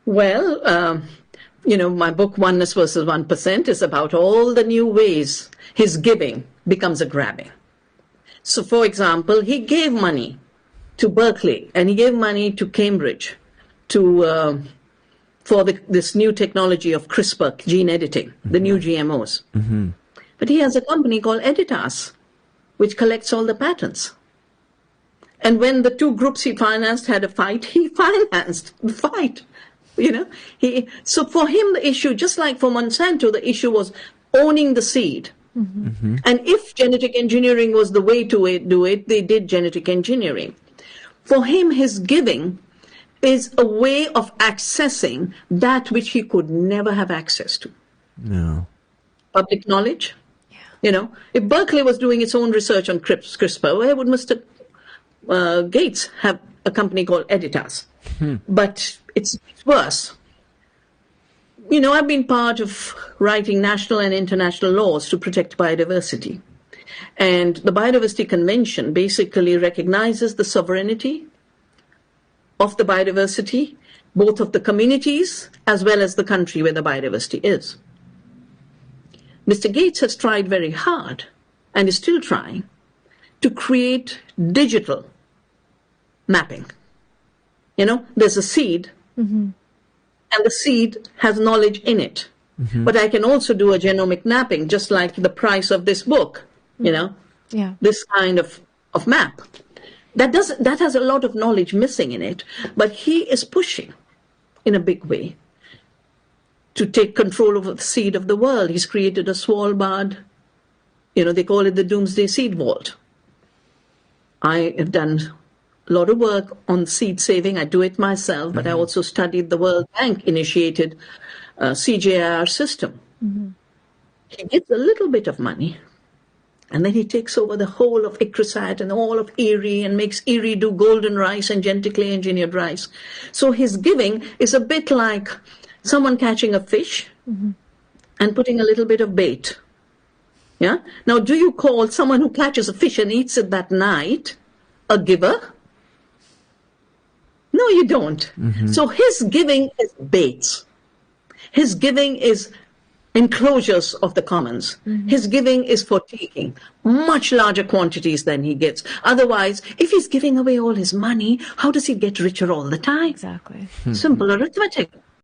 Well, my book, Oneness versus 1%, is about all the new ways his giving becomes a grabbing. So, for example, he gave money to Berkeley and he gave money to Cambridge for this new technology of CRISPR, gene editing, the new GMOs. Mm-hmm. But he has a company called Editas, which collects all the patents. And when the two groups he financed had a fight, he financed the fight. So for him, the issue, just like for Monsanto, the issue was owning the seed. Mm-hmm. And if genetic engineering was the way to do it, they did genetic engineering. For him, his giving is a way of accessing that which he could never have access to. No. Public knowledge. Yeah. If Berkeley was doing its own research on CRISPR, where would Mr. Gates have a company called Editas? But it's worse. I've been part of writing national and international laws to protect biodiversity. And the Biodiversity Convention basically recognizes the sovereignty of the biodiversity, both of the communities as well as the country where the biodiversity is. Mr. Gates has tried very hard, and is still trying, to create digital mapping. There's a seed, mm-hmm. and the seed has knowledge in it. Mm-hmm. But I can also do a genomic mapping, just like the price of this book, Yeah. This kind of map. That has a lot of knowledge missing in it, but he is pushing in a big way to take control of the seed of the world. He's created a Svalbard, they call it the Doomsday Seed Vault. I have done a lot of work on seed saving. I do it myself, but I also studied the World Bank initiated CJIR system. Mm-hmm. He gives a little bit of money, and then he takes over the whole of Icrasat and all of Erie and makes Erie do golden rice and genetically engineered rice. So his giving is a bit like someone catching a fish mm-hmm. and putting a little bit of bait. Yeah. Now, do you call someone who catches a fish and eats it that night a giver? No, you don't. Mm-hmm. So his giving is baits. His giving is enclosures of the commons. Mm-hmm. His giving is for taking much larger quantities than he gives. Otherwise, if he's giving away all his money, how does he get richer all the time? Exactly. Simple arithmetic.